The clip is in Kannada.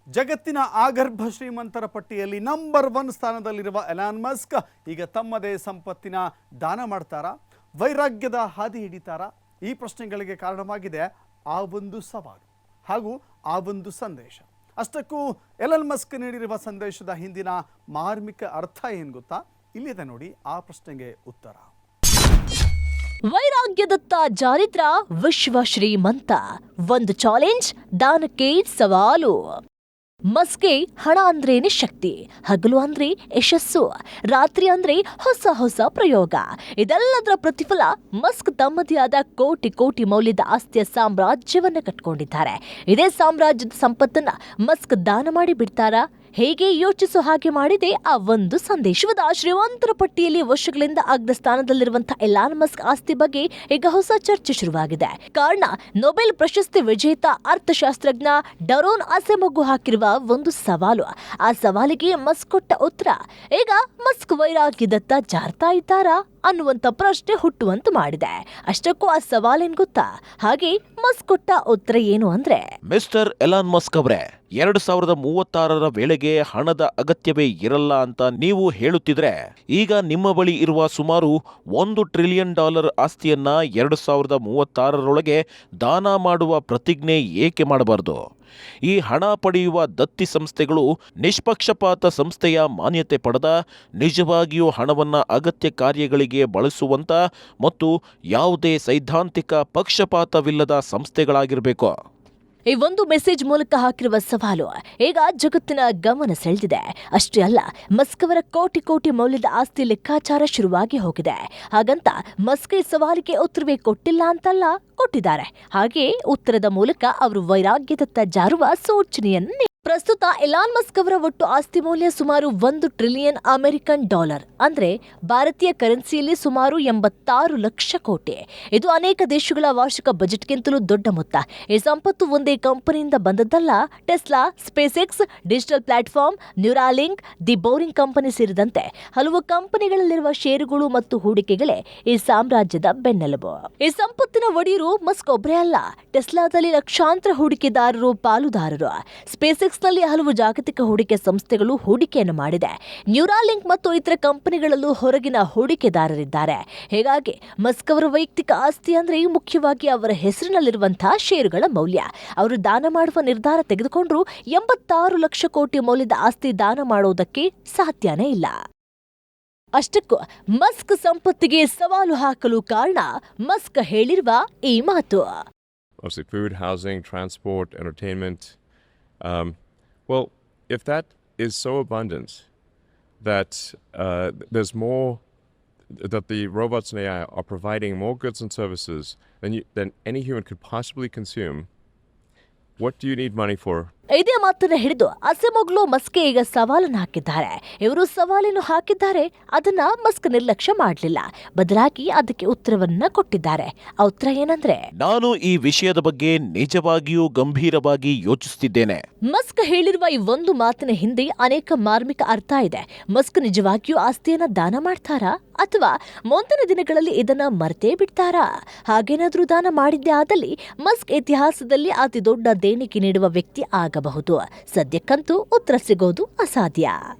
ಜಗತ್ತಿನ ಆಗರ್ಭ ಶ್ರೀಮಂತರ ಪಟ್ಟಿಯಲ್ಲಿ ನಂಬರ್ 1 ಸ್ಥಾನದಲ್ಲಿರುವ ಎಲಾನ್ ಮಸ್ಕ್ ಈಗ ತಮ್ಮದೇ ಸಂಪತ್ತಿನ ದಾನ ಮಾಡ್ತಾರಾ, ವೈರಾಗ್ಯದ ಹಾದಿ ಹಿಡಿತಾರಾ? ಈ ಪ್ರಶ್ನೆಗಳಿಗೆ ಕಾರಣವಾಗಿದೆ ಆ ಒಂದು ಸವಾಲು ಹಾಗೂ ಆ ಒಂದು ಸಂದೇಶ. ಅಷ್ಟಕ್ಕೂ ಎಲಾನ್ ಮಸ್ಕ್ ನೀಡಿರುವ ಸಂದೇಶದ ಹಿಂದಿನ ಮಾರ್ಮಿಕ ಅರ್ಥ ಏನು ಗೊತ್ತಾ? ಇಲ್ಲಿದೆ ನೋಡಿ ಆ ಪ್ರಶ್ನೆಗೆ ಉತ್ತರ. ವೈರಾಗ್ಯದತ್ತ ಜಾರಿದ್ರ ವಿಶ್ವ ಶ್ರೀಮಂತ, ಒಂದು ಚಾಲೆಂಜ್, ದಾನಕ್ಕೆ ಸವಾಲು. ಮಸ್ಕ್ಗೆ ಹಣ ಅಂದ್ರೇನೆ ಶಕ್ತಿ, ಹಗಲು ಅಂದ್ರೆ ಯಶಸ್ಸು, ರಾತ್ರಿ ಅಂದ್ರೆ ಹೊಸ ಪ್ರಯೋಗ. ಇದೆಲ್ಲದರ ಪ್ರತಿಫಲ ಮಸ್ಕ್ ತಮ್ಮದೇ ಆದ ಕೋಟಿ ಕೋಟಿ ಮೌಲ್ಯದ ಆಸ್ತಿಯ ಸಾಮ್ರಾಜ್ಯವನ್ನ ಕಟ್ಕೊಂಡಿದ್ದಾರೆ. ಇದೇ ಸಾಮ್ರಾಜ್ಯದ ಸಂಪತ್ತನ್ನ ಮಸ್ಕ್ ದಾನ ಮಾಡಿ ಬಿಡ್ತಾರಾ? ಹೇಗೆ ಯೋಚಿಸೋ ಹಾಗೆ ಮಾಡಿದೆ ಆ ಒಂದು ಸಂದೇಶದ ಶ್ರೀಮಂತರ ಪಟ್ಟಿಯಲ್ಲಿ ವರ್ಷಗಳಿಂದ ಅಗ್ರ ಸ್ಥಾನದಲ್ಲಿರುವಂತಹ ಎಲಾನ್ ಮಸ್ಕ್ ಆಸ್ತಿ ಬಗ್ಗೆ ಈಗ ಹೊಸ ಚರ್ಚೆ ಶುರುವಾಗಿದೆ. ಕಾರಣ, ನೊಬೆಲ್ ಪ್ರಶಸ್ತಿ ವಿಜೇತ ಅರ್ಥಶಾಸ್ತ್ರಜ್ಞ ಡರೋನ್ ಅಸೆಮೊಗ್ಗು ಹಾಕಿರುವ ಒಂದು ಸವಾಲು. ಆ ಸವಾಲಿಗೆ ಮಸ್ಕ್ ಕೊಟ್ಟ ಉತ್ತರ ಈಗ ಮಸ್ಕ್ ವೈರಾಗ್ಯದತ್ತ ಜಾರ್ತಾ ಇದ್ದಾರಾ ಅನ್ನುವಂತ ಪ್ರಶ್ನೆ ಹುಟ್ಟುವಂತ ಮಾಡಿದೆ. ಅಷ್ಟಕ್ಕೂ ಆ ಸವಾಲೇನ್ ಗೊತ್ತಾ? ಹಾಗೆ ಮಸ್ಕ್ ಕೊಟ್ಟ ಉತ್ತರ ಏನು ಅಂದ್ರೆ, ಮಿಸ್ಟರ್ ಎಲಾನ್ ಮಸ್ಕ್ ಅವರೇ, 2036 ವೇಳೆಗೆ ಹಣದ ಅಗತ್ಯವೇ ಇರಲ್ಲ ಅಂತ ನೀವು ಹೇಳುತ್ತಿದ್ರೆ, ಈಗ ನಿಮ್ಮ ಬಳಿ ಇರುವ ಸುಮಾರು $1 ಟ್ರಿಲಿಯನ್ ಆಸ್ತಿಯನ್ನ 2036 ದಾನ ಮಾಡುವ ಪ್ರತಿಜ್ಞೆ ಏಕೆ ಮಾಡಬಾರದು? ಈ ಹಣ ಪಡೆಯುವ ದತ್ತಿ ಸಂಸ್ಥೆಗಳು ನಿಷ್ಪಕ್ಷಪಾತ ಸಂಸ್ಥೆಯ ಮಾನ್ಯತೆ ಪಡೆದ, ನಿಜವಾಗಿಯೂ ಹಣವನ್ನು ಅಗತ್ಯ ಕಾರ್ಯಗಳಿಗೆ ಬಳಸುವಂತ ಮತ್ತು ಯಾವುದೇ ಸೈದ್ಧಾಂತಿಕ ಪಕ್ಷಪಾತವಿಲ್ಲದ ಸಂಸ್ಥೆಗಳಾಗಿರಬೇಕು. ಈ ಒಂದು ಮೆಸೇಜ್ ಮೂಲಕ ಹಾಕಿರುವ ಸವಾಲು ಈಗ ಜಗತ್ತಿನ ಗಮನ ಸೆಳೆದಿದೆ. ಅಷ್ಟೇ ಅಲ್ಲ, ಮಸ್ಕ್ ಅವರ ಕೋಟಿ ಕೋಟಿ ಮೌಲ್ಯದ ಆಸ್ತಿ ಲೆಕ್ಕಾಚಾರ ಶುರುವಾಗಿ ಹೋಗಿದೆ. ಹಾಗಂತ ಮಸ್ಕ್ ಈ ಸವಾಲಿಗೆ ಉತ್ತರವೇ ಕೊಟ್ಟಿಲ್ಲ ಅಂತಲ್ಲ, ಕೊಟ್ಟಿದ್ದಾರೆ. ಹಾಗೆ ಉತ್ತರದ ಮೂಲಕ ಅವರು ವೈರಾಗ್ಯದತ್ತ ಜಾರುವ ಸೂಚನೆಯನ್ನೇ. ಪ್ರಸ್ತುತ ಎಲಾನ್ ಮಸ್ಕ್ ಅವರ ಒಟ್ಟು ಆಸ್ತಿ ಮೌಲ್ಯ ಸುಮಾರು $1 ಟ್ರಿಲಿಯನ್ ಅಮೆರಿಕನ್, ಅಂದ್ರೆ ಭಾರತೀಯ ಕರೆನ್ಸಿಯಲ್ಲಿ ಸುಮಾರು 86 ಲಕ್ಷ ಕೋಟಿ. ಇದು ಅನೇಕ ದೇಶಗಳ ವಾರ್ಷಿಕ ಬಜೆಟ್ಗಿಂತಲೂ ದೊಡ್ಡ ಮೊತ್ತ. ಈ ಸಂಪತ್ತು ಒಂದೇ ಕಂಪನಿಯಿಂದ ಬಂದದ್ದಲ್ಲ. Tesla, SpaceX, digital platform, Neuralink, the boring company ಸೇರಿದಂತೆ ಹಲವು ಕಂಪನಿಗಳಲ್ಲಿರುವ ಷೇರುಗಳು ಮತ್ತು ಹೂಡಿಕೆಗಳೇ ಈ ಸಾಮ್ರಾಜ್ಯದ ಬೆನ್ನೆಲುಬು. ಈ ಸಂಪತ್ತಿನ ಒಡೆಯರು ಮಸ್ಕ್ ಒಬ್ಬರೇ ಅಲ್ಲ. ಟೆಸ್ಲಾದಲ್ಲಿ ಲಕ್ಷಾಂತರ ಹೂಡಿಕೆದಾರರು ಪಾಲುದಾರರು. ಸ್ಪೇಸ್ ನಲ್ಲಿ ಹಲವು ಜಾಗತಿಕ ಹೂಡಿಕೆ ಸಂಸ್ಥೆಗಳು ಹೂಡಿಕೆಯನ್ನು ಮಾಡಿದೆ. ನ್ಯೂರಾಲಿಂಕ್ ಮತ್ತು ಇತರ ಕಂಪನಿಗಳಲ್ಲೂ ಹೊರಗಿನ ಹೂಡಿಕೆದಾರರಿದ್ದಾರೆ. ಹೀಗಾಗಿ ಮಸ್ಕ್ ಅವರ ವೈಯಕ್ತಿಕ ಆಸ್ತಿ ಅಂದ್ರೆ ಮುಖ್ಯವಾಗಿ ಅವರ ಹೆಸರಿನಲ್ಲಿರುವಂತಹ ಷೇರುಗಳ ಮೌಲ್ಯ. ಅವರು ದಾನ ಮಾಡುವ ನಿರ್ಧಾರ ತೆಗೆದುಕೊಂಡ್ರು 86 ಲಕ್ಷ ಕೋಟಿ ಮೌಲ್ಯದ ಆಸ್ತಿ ದಾನ ಮಾಡುವುದಕ್ಕೆ ಸಾಧ್ಯನೇ ಇಲ್ಲ. ಅಷ್ಟಕ್ಕೂ ಮಸ್ಕ್ ಸಂಪತ್ತಿಗೆ ಸವಾಲು ಹಾಕಲು ಕಾರಣ ಮಸ್ಕ್ ಹೇಳಿರುವ ಈ ಮಾತು. Food, housing, transport, entertainment. Well, if that is so abundant that there's more, that the robots and AI are providing more goods and services than any human could possibly consume, what do you need money for? ಇದೇ ಮಾತನ್ನ ಹಿಡಿದು ಅಸೆಮೊಗ್ಲು ಮಸ್ಕ್ ಈಗ ಸವಾಲನ್ನು ಹಾಕಿದ್ದಾರೆ. ಇವರು ಸವಾಲನ್ನು ಹಾಕಿದ್ದಾರೆ, ಅದನ್ನ ಮಸ್ಕ್ ನಿರ್ಲಕ್ಷ್ಯ ಮಾಡಲಿಲ್ಲ. ಬದಲಾಗಿ ಅದಕ್ಕೆ ಉತ್ತರವನ್ನ ಕೊಟ್ಟಿದ್ದಾರೆ. ಆ ಉತ್ತರ ಏನಂದ್ರೆ, ನಾನು ಈ ವಿಷಯದ ಬಗ್ಗೆ ನಿಜವಾಗಿಯೂ ಗಂಭೀರವಾಗಿ ಯೋಚಿಸುತ್ತಿದ್ದೇನೆ. ಮಸ್ಕ್ ಹೇಳಿರುವ ಈ ಒಂದು ಮಾತಿನ ಹಿಂದೆ ಅನೇಕ ಮಾರ್ಮಿಕ ಅರ್ಥ ಇದೆ. ಮಸ್ಕ್ ನಿಜವಾಗಿಯೂ ಆಸ್ತಿಯನ್ನ ದಾನ ಮಾಡ್ತಾರಾ ಅಥವಾ ಮುಂದಿನ ದಿನಗಳಲ್ಲಿ ಇದನ್ನ ಮರೆತೇ ಬಿಡ್ತಾರಾ? ಹಾಗೇನಾದ್ರೂ ದಾನ ಮಾಡಿದ್ದೇ ಆದಲ್ಲಿ ಮಸ್ಕ್ ಇತಿಹಾಸದಲ್ಲಿ ಅತಿ ದೊಡ್ಡ ದೇಣಿಗೆ ನೀಡುವ ವ್ಯಕ್ತಿ ಆಗಬಹುದು. ಸದ್ಯಕ್ಕಂತೂ ಉತ್ತರ ಸಿಗೋದು ಅಸಾಧ್ಯ.